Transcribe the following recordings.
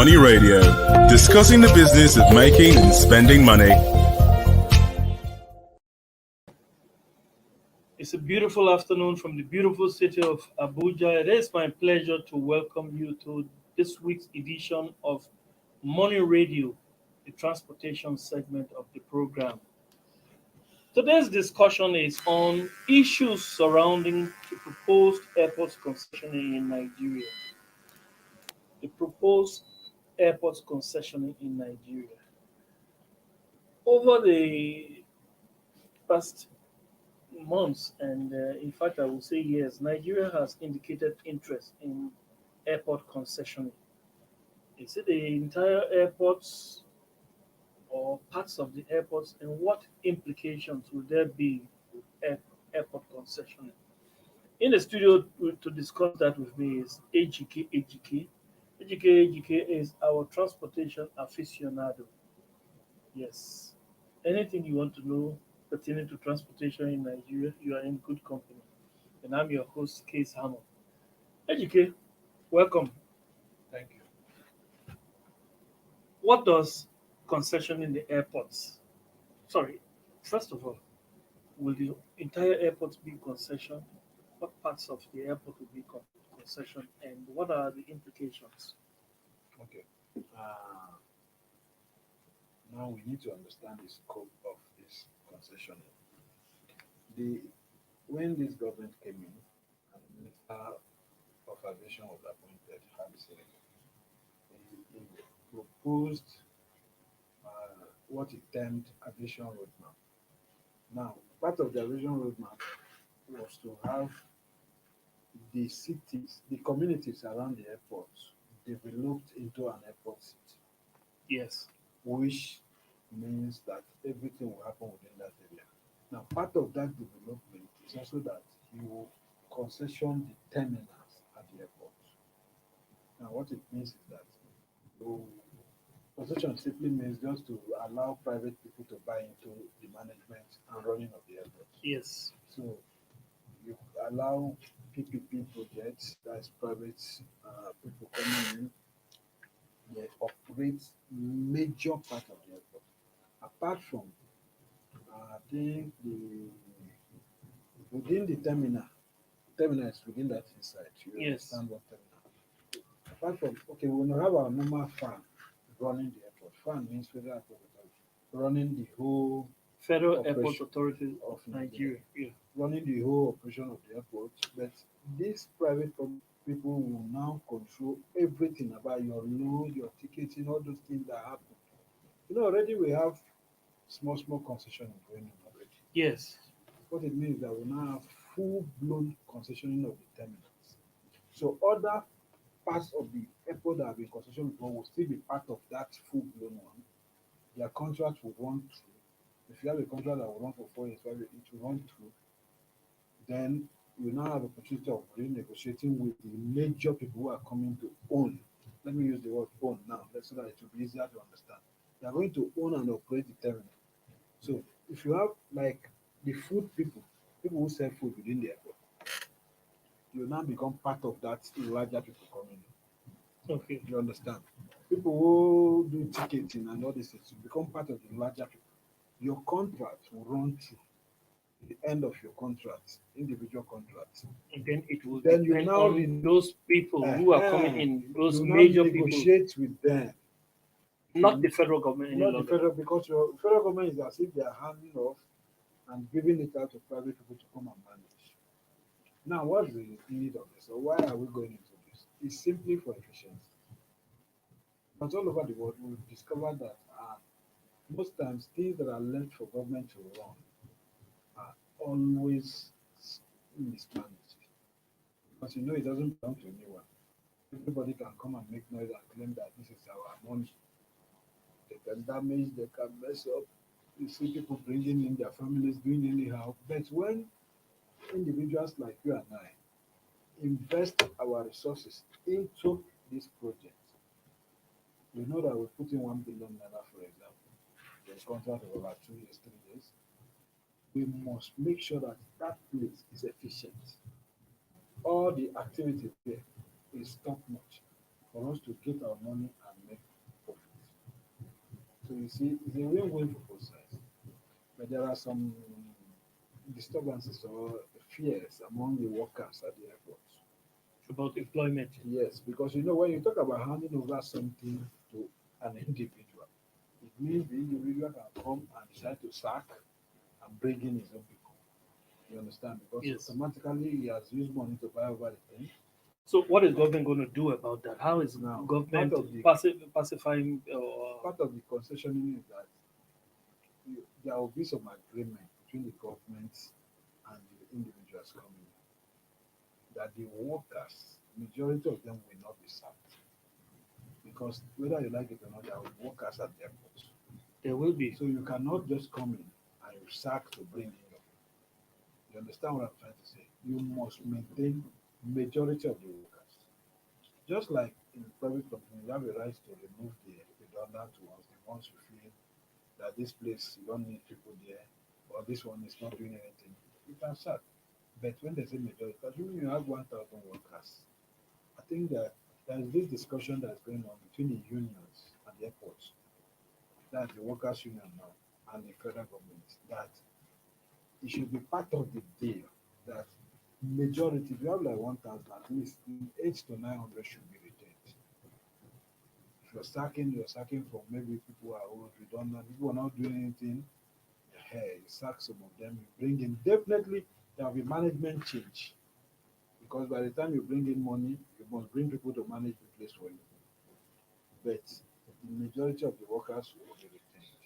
Money Radio, discussing the business of making and spending money. It's a beautiful afternoon from the beautiful city of Abuja. It is my pleasure to welcome you to this week's edition of Money Radio, the transportation segment of the program. Today's discussion is on issues surrounding the proposed airport concessioning in Nigeria. The proposed airport concessioning in Nigeria. Over the past months and in fact I would say years, Nigeria has indicated interest in airport concessioning. Is it the entire airports or parts of the airports, and what implications would there be with airport concessioning? In the studio to discuss that with me is AGK AGK. AGK is our transportation aficionado. Yes. Anything you want to know pertaining to transportation in Nigeria, you are in good company. And I'm your host, Case Hammer. AGK, welcome. Thank you. What does concession in the airports? Sorry, first of all, will the entire airport be concession? What parts of the airport will be concession, and what are the implications? Okay. Now we need to understand the scope of this concession. When this government came in and the Minister of Aviation was appointed, he proposed what he termed aviation roadmap. Now, part of the aviation roadmap was to have the cities, the communities around the airports developed into an airport city, Yes. which means that everything will happen within that area. Now, part of that development is also that you will concession the terminals at the airport. Now, what it means is that you, concession simply means just to allow private people to buy into the management and running of the airport. Yes. So you allow PPP projects, that's private people coming in, they operate major part of the airport. Apart from, I think within the terminal is within that inside. You Yes. understand what terminal? Apart from, okay, we will have our normal fan running the airport. Fan means Federal Airport Authority, running the whole Federal Airport operation Authority of of Nigeria. Yeah. running the whole operation of the airport. But these private people will now control everything about your load, your ticketing, all those things that happen. Already we have small concessioning going on already. Yes. What it means is that we now have full-blown concessioning of the terminals. So other parts of the airport that have been concessioned before will still be part of that full-blown one. Their contract will run through. If you have a contract that will run for 4 years, 5 years, it will run through. Then you now have a opportunity of renegotiating with the major people who are coming to own. Let me use the word own now, so that it will be easier to understand. They are going to own and operate the terminal. So if you have like the food people who sell food within the airport, you now become part of that larger people coming in. Okay. You understand? People who do ticketing and all these things will become part of the larger people. Your contract will run through the end of your contract, individual contract. And then it will Then you depend now on those people who are coming in, those major people, negotiate with them. not the federal government any Not the longer. federal, because your federal government is as if they are handing off and giving it out to private people to come and manage. Now, what's the need of this? Or why are we going into this? It's simply for efficiency. But all over the world, we've discovered that most times things that are left for government to run are always mismanaged. Because it doesn't belong to anyone. Everybody can come and make noise and claim that this is our money. They can damage, they can mess up. You see people bringing in their families, doing anyhow. But when individuals like you and I invest our resources into this project, we know that we put in 1 billion naira, for example, the contract of about 2 years, 3 years. We must make sure that that place is efficient. All the activity there is top notch for us to get our money and make So you see, it's a win-win for both sides. But there are some disturbances or fears among the workers at the airports. About employment. Yes, because you know when you talk about handing over something to an individual, it means the individual can come and decide to sack and bring in his own people. You understand? Because Yes. automatically he has used money to buy over the thing. So what is government going to do about that? How is Now, government pacifying? part of the concessioning is that there will be some agreement between the government and the individuals coming in, that the workers, majority of them will not be sacked. Because whether you like it or not, there will be workers at the airport. There will be. So you cannot just come in and you sack to bring in your people. You understand what I'm trying to say? You must maintain majority of the workers. Just like in private company, you have a right to remove the redundant ones, the ones you feel that this place you don't need people there, or this one is not doing anything. You can sack. But when there's a majority, assuming you have 1,000 workers, I think that there's this discussion that's going on between the unions at the airports, that's the workers' union now, and the federal government, that it should be part of the deal that majority, if you have like 1,000, at least 800 to 900 should be retained. If you're sacking from maybe people who are old, redundant, people who are not doing anything, hey, you sack some of them, you bring in, definitely there will be management change. Because by the time you bring in money, you must bring people to manage the place for you. But the majority of the workers will be retained.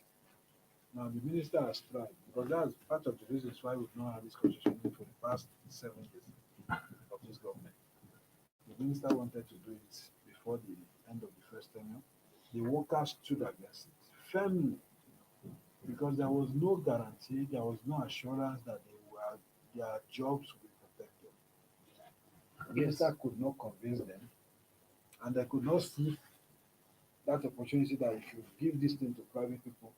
Now the minister has tried, because that's part of the reasons why we've not had this conversation for the past 7 years of this government. The minister wanted to do it before the end of the first tenure. The workers stood against it firmly because there was no guarantee, there was no assurance that their jobs would be protected. The Yes. minister could not convince them, and they could not see that opportunity that if you give this thing to private people,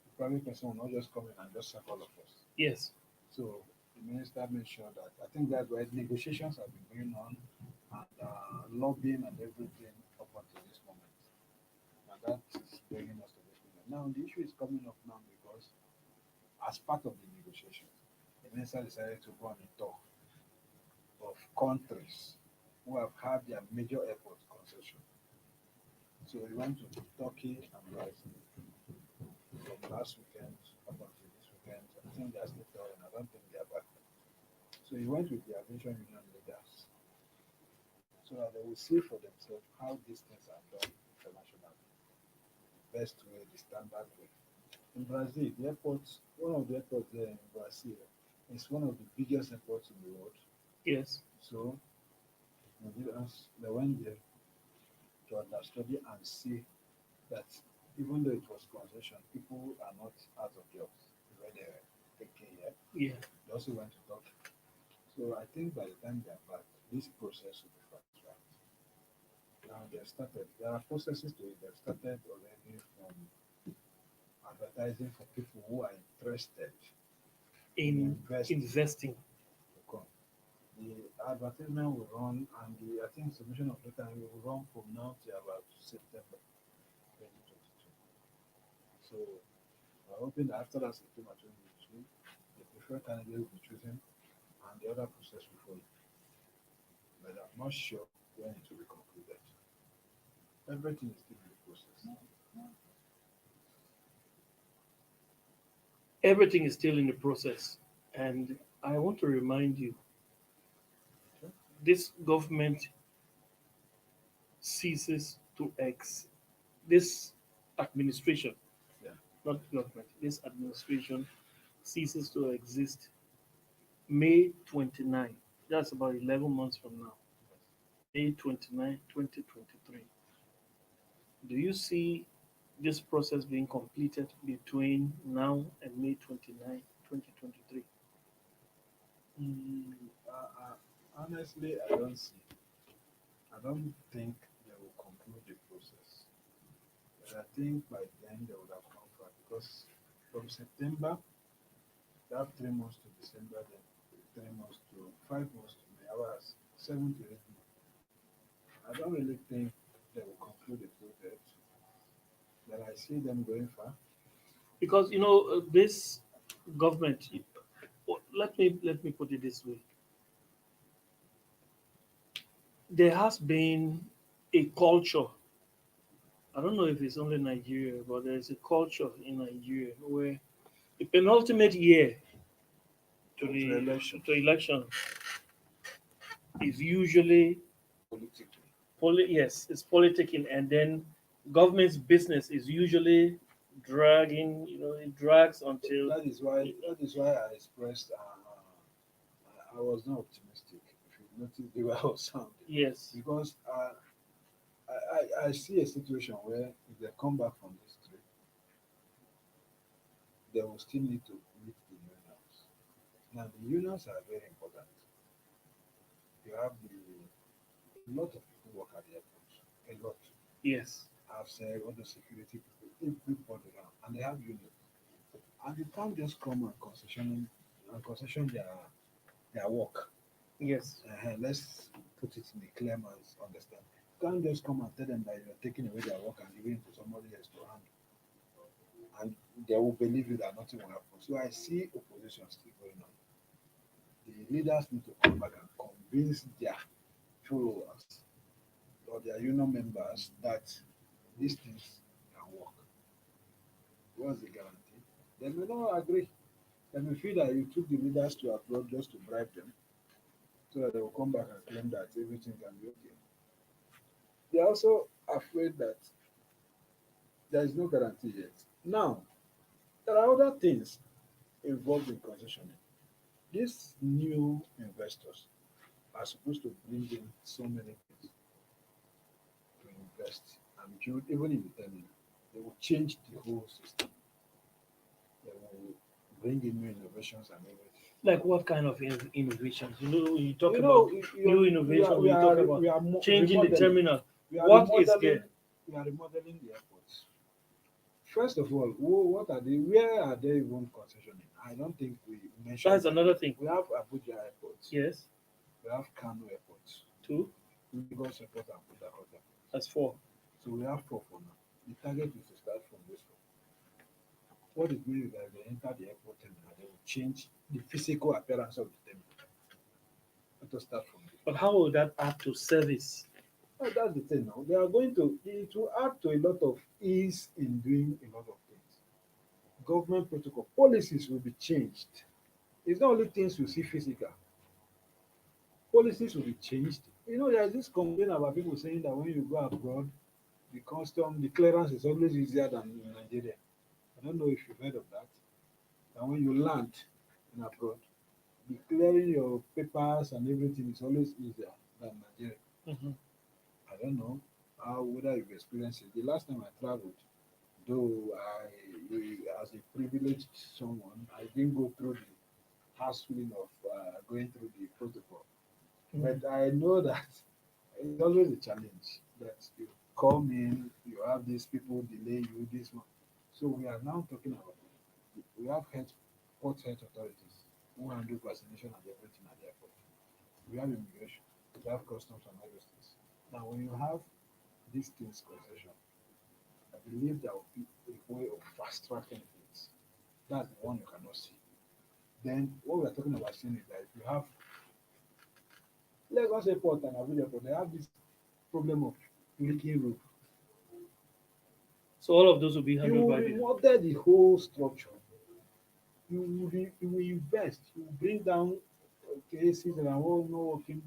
the private person will not just come in and just sack all of us. Yes. So the minister made sure that I think that's why negotiations have been going on and lobbying and everything up until this moment. And that is bringing us to this moment. Now the issue is coming up now because as part of the negotiations, the minister decided to go on a tour of countries who have had their major airport concession. So we went to Turkey and Brazil from last weekend up until this weekend. I think they're still touring. I don't think they're back. So he went with the aviation union leaders so that they will see for themselves how these things are done internationally. Best way, the standard way. In Brazil, the airport, one of the airports there in Brazil is one of the biggest airports in the world. Yes. So Nigerians, they went there to understudy and see that even though it was concession, people are not out of jobs where they were taking here. Yeah. They also went to talk. So I think by the time they are back, this process will be fast tracked. Now they've started. There are processes to it. They've started already from advertising for people who are interested In investing. to come. The advertisement will run, and I think submission of data will run from now to about September 2022. So we're hoping that after that September 2022, the preferred candidate will be chosen and the other process will follow. But I'm not sure when it will be concluded. Everything is still in the process. Everything is still in the process. And I want to remind you, this government ceases to this administration, Yeah. not government, this administration ceases to exist May 29. That's about 11 months from now. May 29, 2023. Do you see this process being completed between now and May 29, 2023? Mm, honestly, I don't see. I don't think they will conclude the process. But I think by then they would have come back because from September, they have 3 months to December, then 3 months to 5 months to May, hours 7 to 8 months. I don't really think they will conclude the project that I see them going far. Because this government. Let me put it this way: there has been a culture. I don't know if it's only Nigeria, but there's a culture in Nigeria where the penultimate year to To the election to election is usually politically. yes, it's politicking, and then government's business is usually dragging. It drags until That is why I expressed I was not optimistic. If you notice the way I was sounding, yes, because I see a situation where if they come back from this trip, they will still need to meet the unions. Now the unions are very important. You have a lot of people work at the airport, a lot. yes, I've said all the security people, everybody around, and they have unions. And you can't just come and concession their work. yes. Let's put it in a clear man's understand. You can't just come and tell them that you're taking away their work and giving it to somebody else to handle. And they will believe you that nothing will happen. So I see opposition still going on. The leaders need to come back and convince their followers or their union members that these things can work. What's the guarantee? They may not agree. They may feel that you took the leaders to abroad just to bribe them so that they will come back and claim that everything can be okay. They are also afraid that there is no guarantee yet. Now, there are other things involved in concessioning. These new investors are supposed to bring in so many things to invest and build, even in the terminal. They will change the whole system. They will bring in new innovations and everything. Like what kind of innovations? You talk You about know, new we are innovation. we You talk are about we are changing the remodeling. terminal. We are What is remodeling. there? We are remodeling the airports. First of all, what are they? Where are they even concessioning? I don't think we mentioned That's that. another thing. We have Abuja airports. Yes. We have Kano airports. Two. Lagos airport and Port Harcourt airport. That's four. So we have four for now. The target is to start from this four. What it means is that they enter the airport terminal, they will change the physical appearance of the terminal. Let us start from this. But how will that add to service? Oh, that's the thing now. They are going to, it will add to a lot of ease in doing a lot of things. Government protocol policies will be changed. It's not only things you see physical, policies will be changed. There's this complaint about people saying that when you go abroad, the clearance is always easier than in Nigeria. I don't know if you've heard of that. And when you land in abroad, the clearing your papers and everything is always easier than Nigeria. Mhm. I don't know whether you've experienced it. The last time I traveled, though as a privileged someone, I didn't go through the hassling of going through the protocol. Mhm. But I know that it's always a challenge that you come in, you have these people delay you, this one. So we are now talking about we have port health authorities who handle vaccination and everything at the airport. We have immigration, we have customs and all those things. Now when you have these things concession, I believe there will be a way of fast tracking things. That's the one you cannot see. Then what we're talking about seeing is that if you have Lagos airport and Abuja airport, they have this problem of leaking roof. So all of those will be You handled will by the. remodel the whole structure. You will invest. You will bring down cases that are all not working,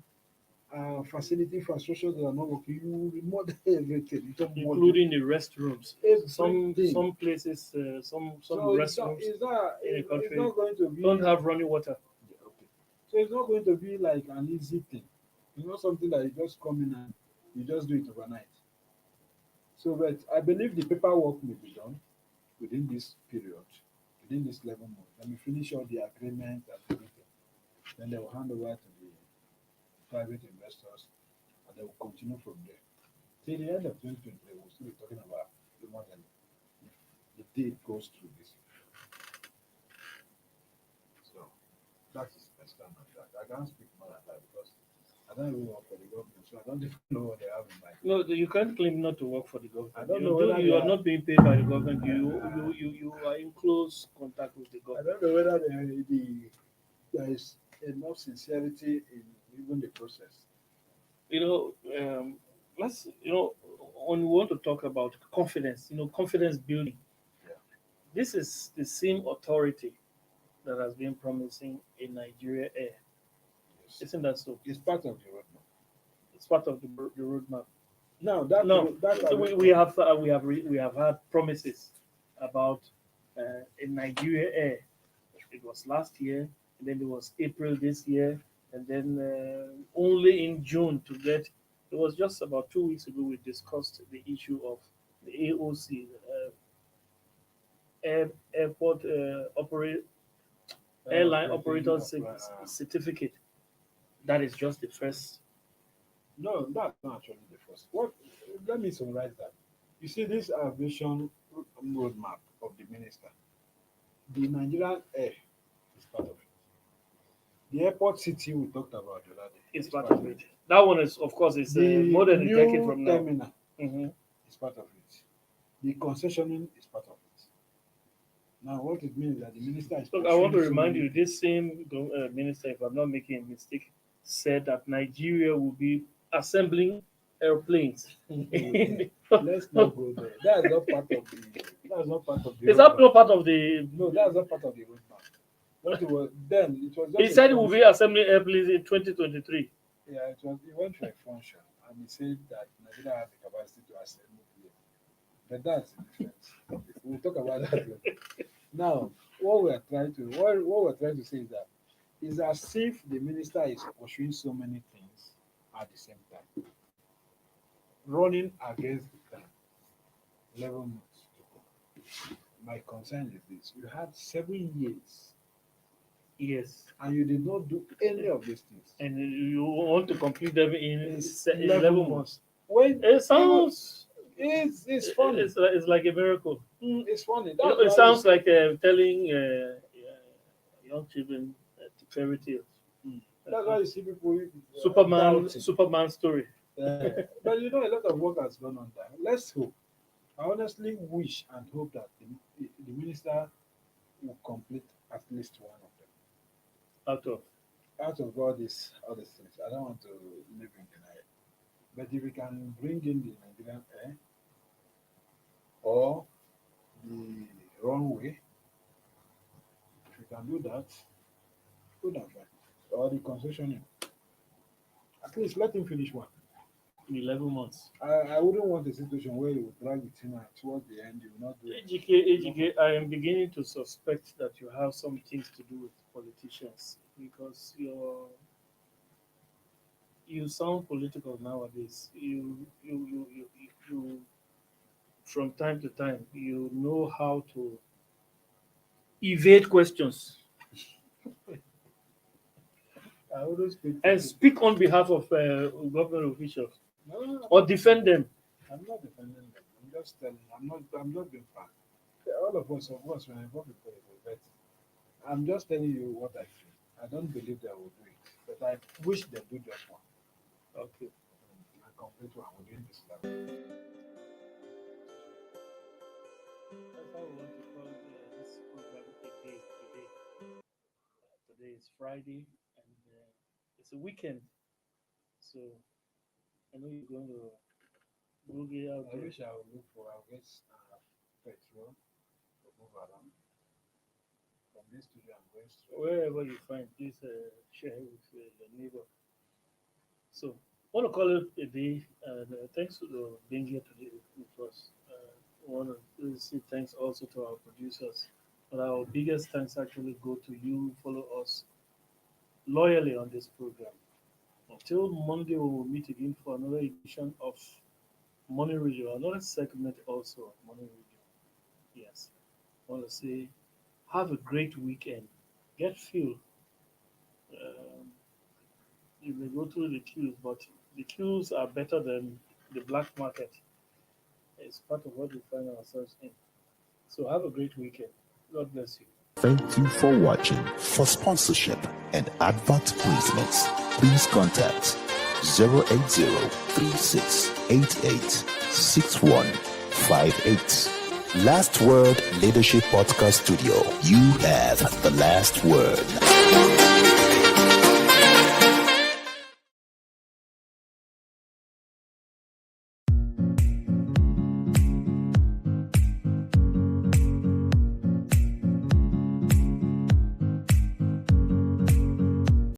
facility infrastructure that are not working. You will remodel everything. You don't model Including the restrooms. Some everything. some places, some So it's not restrooms it's not in the it's country not going to be don't have running water. okay. So it's not going to be like an easy thing. It's not something that you just come in and you just do it overnight. So, but I believe the paperwork may be done within this period, within this 11 months. Let me finish all the agreement and everything. Then they will hand over to the private investors and they will continue from there. Till the end of 2023, we'll still be talking about the model if the deal goes through this. So that is my stand on that. I can't speak more than that because I don't even work for the government, so I don't even know what they have in mind. No, you can't claim not to work for the government. I don't You know do- whether you they are are- not being paid by the government. You are in close contact with the I government. don't know whether there is enough sincerity in even the process. Let's when we want to talk about confidence, confidence building. Yeah. This is the same authority that has been promising in Nigeria Air. Yes. Isn't that so? It's part of the roadmap. It's part of the roadmap. Now No, that we have had promises about in Nigeria Air. It was last year, and then it was April this year, and then only in June to get. It was just about 2 weeks ago we discussed the issue of the AOC, airport airline operator certificate. That is just the first. No, that's not actually the first. What? Let me summarize that. You see, this aviation roadmap of the minister, the Nigerian Air is part of it. The airport city we talked about the other day Is part of it. That one is, of course, it's more than a decade from now. terminal Mhm. is part of it. The concessioning is part of it. Now, what it means is that the minister is. Look, I want to pursuing so remind many you, this same minister, if I'm not making a mistake, said that Nigeria will be assembling airplanes. Let's not go there. That's not part of the. That's not part of the. Is that roadmap. not part of the? No, that's not part of the roadmap. What it was then, it was. Just He a said he will function. be assembling airplanes in 2023. Yeah, it was. It went to a function, and he said that Nigeria has the capacity to assemble planes. But that's the difference. We'll talk about that later. Now, what we're trying to say is that it's as if the minister is pursuing so many things at the same time, running against the time. 11 months to go. My concern is this: you had 7 years, Yes, and you did not do any of these things. and you want to complete them in It's 11 months. When It sounds. it's funny. It's like a miracle. It's funny. You know, That's it why sounds like telling young children fairy tales. that's why you see people doubting. Superman story. But you know, a lot of work has gone on there. Let's hope. I honestly wish and hope that the minister will complete at least one of them out of all these things. I don't want to live in denial. But if we can bring in the Nigerian Air or the runway, if we can do that, good and fine. Or the concessioning. At least let him finish one. In 11 months. I wouldn't want a situation where you would drag with him and towards the end you will not do it. AGK, I am beginning to suspect that you have some things to do with politicians because you sound political nowadays. You from time to time you know how to evade questions I wouldn't speak. and speak on behalf of government officials No, or defend them. I'm not defending them. I'm just telling. I'm not being frank. All of us, we're involved in politics, but I'm just telling you what I feel. I don't believe they will do it, but I wish they do just one. Okay. A complete one within this level. That's how we want to call this program a day today. Today is Friday and it's a weekend. So I know you're going to boogie out I there. wish I would look for. I'll get petrol to move around from this studio. I'm going straight. Wherever you find, please share it with your neighbor. So I want to call it a day and thanks for being here today with us. I want to say thanks also to our producers. But our biggest thanks actually go to you, follow us loyally on this program. Until Monday, we will meet again for another edition of Money Radio, another segment also of Money Radio. Yes. I want to say, have a great weekend. Get fuel. You may go through the queues, but the queues are better than the black market. It's part of what we find ourselves in. So have a great weekend. God bless you. Thank you for watching. For sponsorship and advert placements, please contact 080-3688-6158. Last Word Leadership Podcast Studio. You have the last word.